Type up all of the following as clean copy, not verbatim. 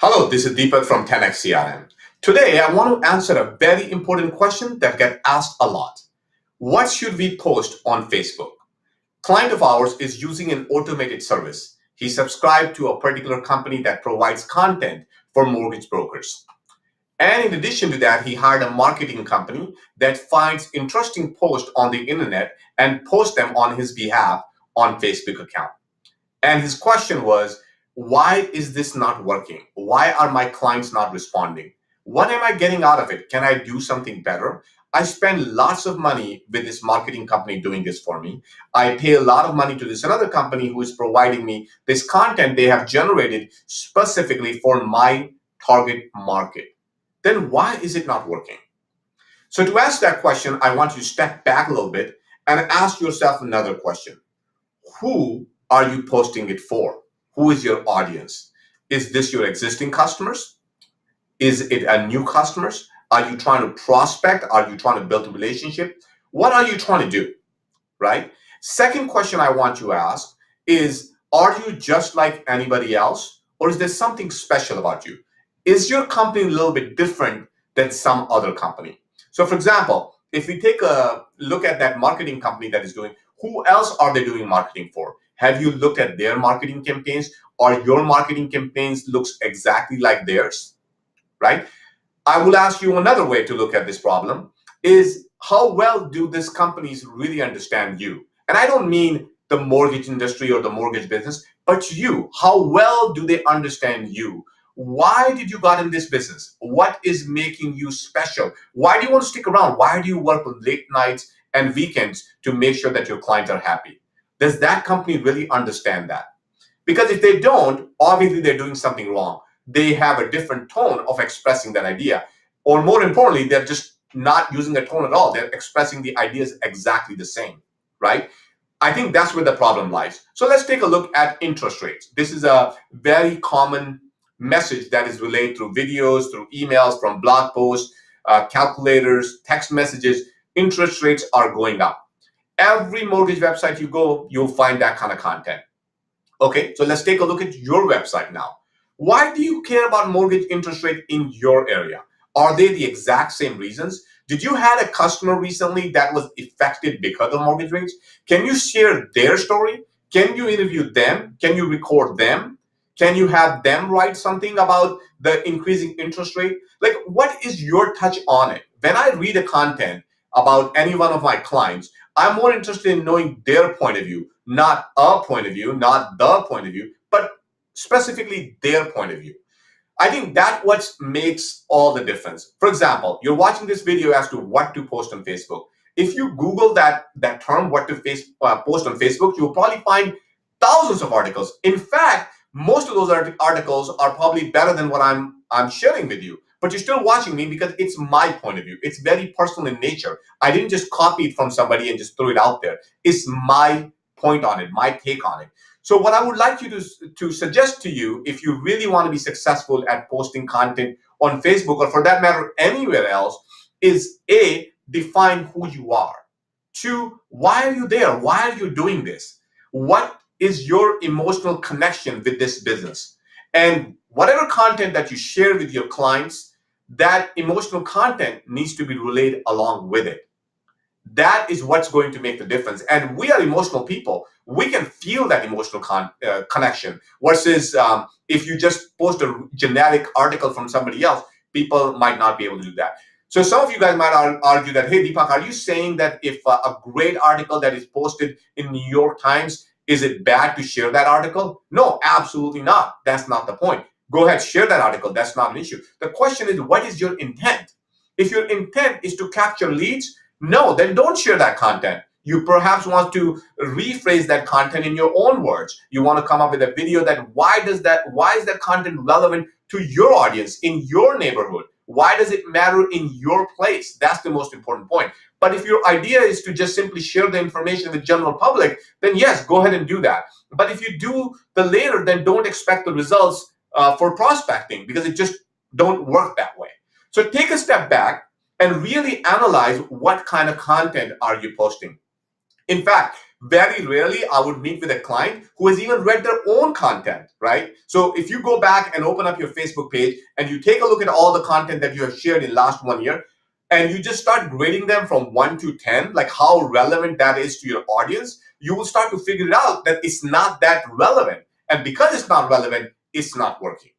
Hello, this is Deepak from 10x CRM. Today, I want to answer a very important question that gets asked a lot. What should we post on Facebook? Client of ours is using an automated service. He subscribed to a particular company that provides content for mortgage brokers. And in addition to that, he hired a marketing company that finds interesting posts on the internet and posts them on his behalf on Facebook account. And his question was, why is this not working? Why are my clients not responding? What am I getting out of it? Can I do something better? I spend lots of money with this marketing company doing this for me. I pay a lot of money to this another company who is providing me this content they have generated specifically for my target market. Then why is it not working? So to ask that question, I want you to step back a little bit and ask yourself another question. Who are you posting it for? Who is your audience? Is this your existing customers? Is it a new customers? Are you trying to prospect? Are you trying to build a relationship? What are you trying to do, right? Second question I want you to ask is, are you just like anybody else? Or is there something special about you? Is your company a little bit different than some other company? So for example, if we take a look at that marketing company that is doing, who else are they doing marketing for? Have you looked at their marketing campaigns? Or your marketing campaigns looks exactly like theirs, right? I will ask you another way to look at this problem is, how well do these companies really understand you? And I don't mean the mortgage industry or the mortgage business, but you. How well do they understand you? Why did you got in this business? What is making you special? Why do you want to stick around? Why do you work late nights and weekends to make sure that your clients are happy? Does that company really understand that? Because if they don't, obviously they're doing something wrong. They have a different tone of expressing that idea. Or more importantly, they're just not using a tone at all. They're expressing the ideas exactly the same, right? I think that's where the problem lies. So let's take a look at interest rates. This is a very common message that is relayed through videos, through emails, from blog posts, calculators, text messages. Interest rates are going up. Every mortgage website you go, you'll find that kind of content. Okay, so let's take a look at your website now. Why do you care about mortgage interest rate in your area? Are they the exact same reasons? Did you have a customer recently that was affected because of mortgage rates? Can you share their story? Can you interview them? Can you record them? Can you have them write something about the increasing interest rate? Like, what is your touch on it? When I read a content about any one of my clients, I'm more interested in knowing their point of view, not a point of view, not the point of view, but specifically their point of view. I think that what makes all the difference. For example, you're watching this video as to what to post on Facebook. If you Google that term, what to post on Facebook, you'll probably find thousands of articles. In fact, most of those articles are probably better than what I'm sharing with you. But you're still watching me because it's my point of view. It's very personal in nature. I didn't just copy it from somebody and just throw it out there. It's my point on it, my take on it. So what I would like you to suggest to you, if you really want to be successful at posting content on Facebook, or for that matter, anywhere else, is A, define who you are. Two, why are you there? Why are you doing this? What is your emotional connection with this business? And whatever content that you share with your clients, that emotional content needs to be relayed along with it. That is what's going to make the difference. And we are emotional people. We can feel that emotional connection versus if you just post a generic article from somebody else, people might not be able to do that. So some of you guys might argue that, hey, Deepak, are you saying that if a great article that is posted in New York Times, is it bad to share that article? No, absolutely not. That's not the point. Go ahead, share that article. That's not an issue. The question is, what is your intent? If your intent is to capture leads, no, then don't share that content. You perhaps want to rephrase that content in your own words. You want to come up with a video that why is that content relevant to your audience in your neighborhood? Why does it matter in your place? That's the most important point. But if your idea is to just simply share the information with the general public, then yes, go ahead and do that. But if you do the later, then don't expect the results for prospecting, because it just don't work that way. So take a step back and really analyze what kind of content are you posting. In fact, Very rarely I would meet with a client who has even read their own content, right? So if you go back and open up your Facebook page and you take a look at all the content that you have shared in last 1 year, and you just start grading them from 1 to 10, like how relevant that is to your audience, you will start to figure it out that it's not that relevant. And because it's not relevant, it's not working.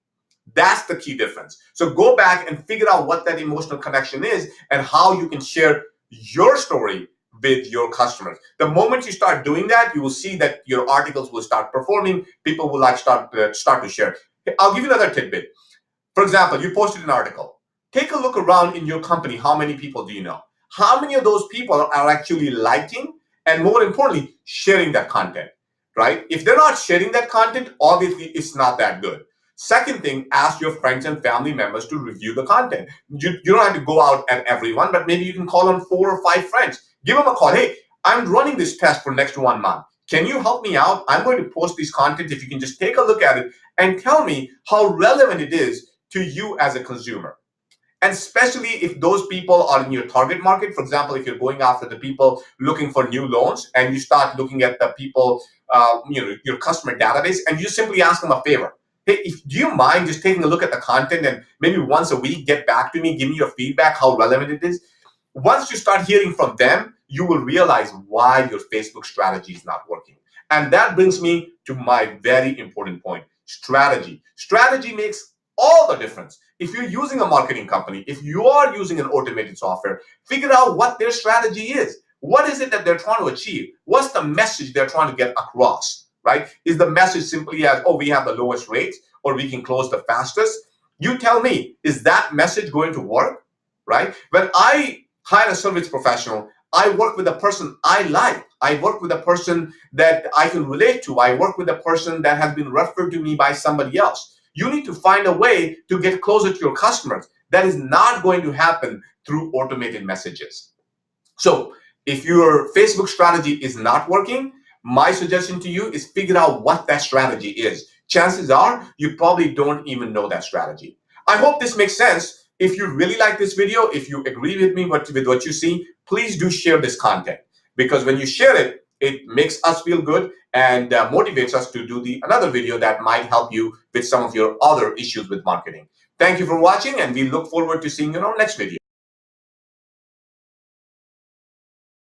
That's the key difference. So go back and figure out what that emotional connection is and how you can share your story with your customers. The moment you start doing that, you will see that your articles will start performing. People will start to share. I'll give you another tidbit. For example, you posted an article. Take a look around in your company. How many people do you know? How many of those people are actually liking and, more importantly, sharing that content, right? If they're not sharing that content, obviously it's not that good. Second thing, ask your friends and family members to review the content. You don't have to go out at everyone, but maybe you can call on 4 or 5 friends. Give them a call. Hey, I'm running this test for next 1 month. Can you help me out? I'm going to post these content. If you can just take a look at it and tell me how relevant it is to you as a consumer. And especially if those people are in your target market. For example, if you're going after the people looking for new loans and you start looking at the people, your customer database, and you simply ask them a favor. Hey, do you mind just taking a look at the content and maybe once a week get back to me, give me your feedback, how relevant it is? Once you start hearing from them, you will realize why your Facebook strategy is not working. And that brings me to my very important point, strategy. Strategy makes all the difference. If you're using a marketing company, if you are using an automated software, figure out what their strategy is. What is it that they're trying to achieve? What's the message they're trying to get across, right? Is the message simply as, oh, we have the lowest rates or we can close the fastest? You tell me, is that message going to work, right? When I hire a service professional, I work with a person I like. I work with a person that I can relate to. I work with a person that has been referred to me by somebody else. You need to find a way to get closer to your customers. That is not going to happen through automated messages. So if your Facebook strategy is not working, my suggestion to you is figure out what that strategy is. Chances are you probably don't even know that strategy. I hope this makes sense. If you really like this video, if you agree with me with what you see, please do share this content, because when you share it, it makes us feel good and motivates us to do another video that might help you with some of your other issues with marketing. Thank you for watching, and we look forward to seeing you in our next video.